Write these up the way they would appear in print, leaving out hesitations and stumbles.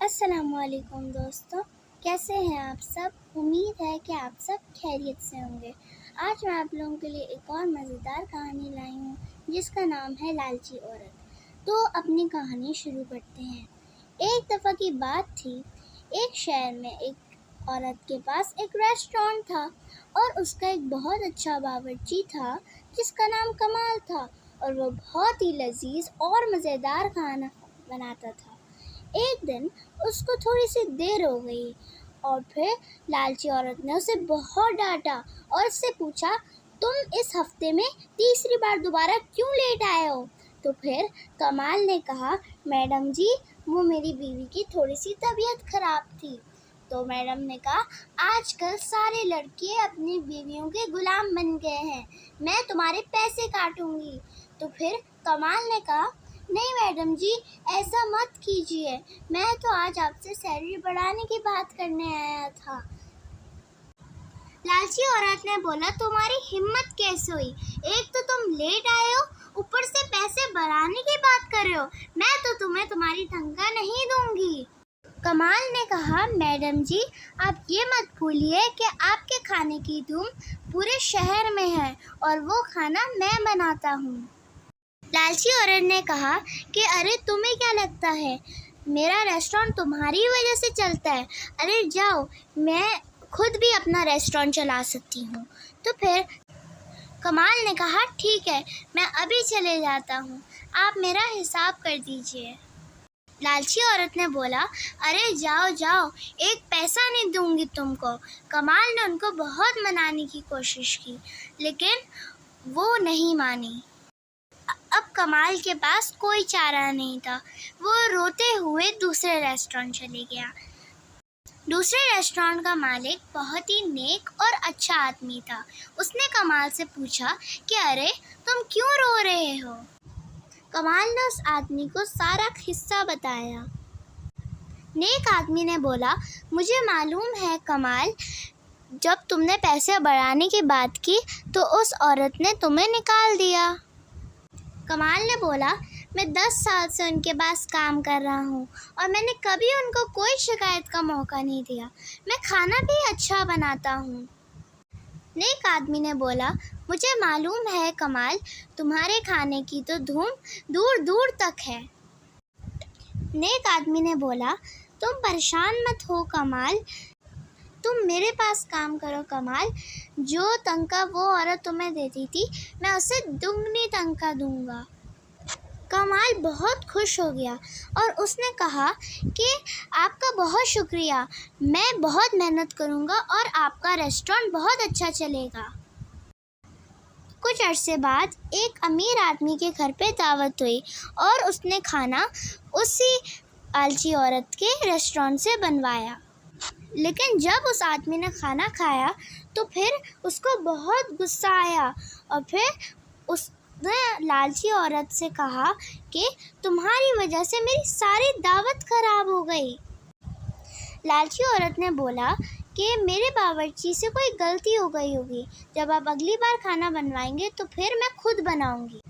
अस्सलामुअलैकुम दोस्तों, कैसे हैं आप सब। उम्मीद है कि आप सब खैरियत से होंगे। आज मैं आप लोगों के लिए एक और मज़ेदार कहानी लाई हूँ जिसका नाम है लालची औरत। तो अपनी कहानी शुरू करते हैं। एक दफ़ा की बात थी, एक शहर में एक औरत के पास एक रेस्टोरेंट था और उसका एक बहुत अच्छा बावर्ची था जिसका नाम कमाल था और वो बहुत ही लजीज और मज़ेदार खाना बनाता था। एक दिन उसको थोड़ी सी देर हो गई और फिर लालची औरत ने उसे बहुत डांटा और उससे पूछा, तुम इस हफ्ते में तीसरी बार दोबारा क्यों लेट आए हो। तो फिर कमाल ने कहा, मैडम जी, वो मेरी बीवी की थोड़ी सी तबीयत खराब थी। तो मैडम ने कहा, आजकल सारे लड़के अपनी बीवियों के गुलाम बन गए हैं, मैं तुम्हारे पैसे काटूंगी। तो फिर कमाल ने कहा, नहीं मैडम जी, ऐसा मत कीजिए, मैं तो आज आपसे सैलरी बढ़ाने की बात करने आया था। लालची औरत ने बोला, तुम्हारी हिम्मत कैसे हुई, एक तो तुम लेट आए हो, ऊपर से पैसे बढ़ाने की बात कर रहे हो, मैं तो तुम्हें तुम्हारी तनख्वाह नहीं दूंगी। कमाल ने कहा, मैडम जी, आप ये मत भूलिए कि आपके खाने की धूम पूरे शहर में है और वो खाना मैं बनाता हूँ। लालची औरत ने कहा कि अरे तुम्हें क्या लगता है, मेरा रेस्टोरेंट तुम्हारी वजह से चलता है, अरे जाओ, मैं खुद भी अपना रेस्टोरेंट चला सकती हूँ। तो फिर कमाल ने कहा, ठीक है, मैं अभी चले जाता हूँ, आप मेरा हिसाब कर दीजिए। लालची औरत ने बोला, अरे जाओ जाओ, एक पैसा नहीं दूंगी तुमको। कमाल ने उनको बहुत मनाने की कोशिश की लेकिन वो नहीं मानी। अब कमाल के पास कोई चारा नहीं था, वो रोते हुए दूसरे रेस्टोरेंट चले गया। दूसरे रेस्टोरेंट का मालिक बहुत ही नेक और अच्छा आदमी था। उसने कमाल से पूछा कि अरे तुम क्यों रो रहे हो। कमाल ने उस आदमी को सारा किस्सा बताया। नेक आदमी ने बोला, मुझे मालूम है कमाल, जब तुमने पैसे बढ़ाने की बात की तो उस औरत ने तुम्हें निकाल दिया। कमाल ने बोला, मैं 10 साल से उनके पास काम कर रहा हूँ और मैंने कभी उनको कोई शिकायत का मौका नहीं दिया, मैं खाना भी अच्छा बनाता हूँ। नेक आदमी ने बोला, मुझे मालूम है कमाल, तुम्हारे खाने की तो धूम दूर दूर तक है। नेक आदमी ने बोला, तुम परेशान मत हो कमाल, तुम मेरे पास काम करो कमाल, जो तनख्वाह वो औरत तुम्हें देती थी मैं उसे दुगनी तनख्वाह दूंगा। कमाल बहुत खुश हो गया और उसने कहा कि आपका बहुत शुक्रिया, मैं बहुत मेहनत करूंगा और आपका रेस्टोरेंट बहुत अच्छा चलेगा। कुछ अरसे बाद एक अमीर आदमी के घर पे दावत हुई और उसने खाना उसी लालची औरत के रेस्टोरेंट से बनवाया। लेकिन जब उस आदमी ने खाना खाया तो फिर उसको बहुत गुस्सा आया और फिर उसने लालची औरत से कहा कि तुम्हारी वजह से मेरी सारी दावत खराब हो गई। लालची औरत ने बोला कि मेरे बावर्ची से कोई गलती हो गई होगी, जब आप अगली बार खाना बनवाएंगे तो फिर मैं खुद बनाऊंगी।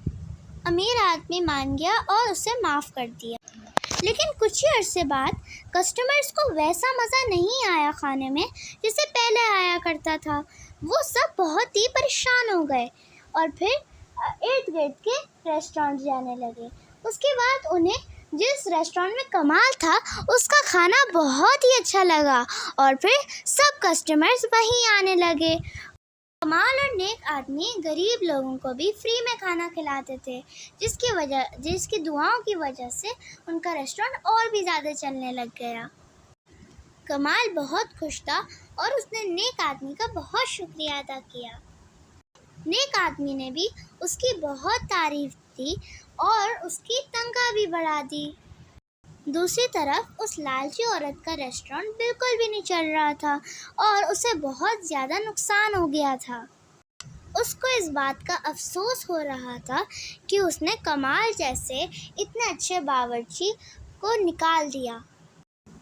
अमीर आदमी मान गया और उसे माफ़ कर दिया। लेकिन कुछ ही अरसे बाद कस्टमर्स को वैसा मज़ा नहीं आया खाने में जैसे पहले आया करता था। वो सब बहुत ही परेशान हो गए और फिर इर्द गिर्द के रेस्टोरेंट जाने लगे। उसके बाद उन्हें जिस रेस्टोरेंट में कमाल था उसका खाना बहुत ही अच्छा लगा और फिर सब कस्टमर्स वहीं आने लगे। कमाल और नेक आदमी गरीब लोगों को भी फ्री में खाना खिलाते थे, जिसकी दुआओं की वजह से उनका रेस्टोरेंट और भी ज़्यादा चलने लग गया। कमाल बहुत खुश था और उसने नेक आदमी का बहुत शुक्रिया अदा किया। नेक आदमी ने भी उसकी बहुत तारीफ की और उसकी तनख्वाह भी बढ़ा दी। दूसरी तरफ उस लालची औरत का रेस्टोरेंट बिल्कुल भी नहीं चल रहा था और उसे बहुत ज़्यादा नुकसान हो गया था। उसको इस बात का अफसोस हो रहा था कि उसने कमाल जैसे इतने अच्छे बावर्ची को निकाल दिया।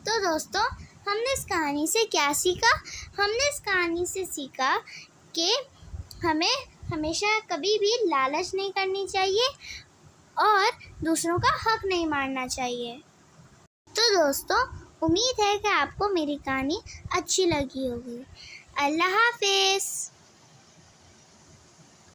तो दोस्तों, हमने इस कहानी से क्या सीखा? हमने इस कहानी से सीखा कि हमें हमेशा कभी भी लालच नहीं करनी चाहिए और दूसरों का हक नहीं मारना चाहिए। तो दोस्तों, उम्मीद है कि आपको मेरी कहानी अच्छी लगी होगी। अल्लाह हाफिज़।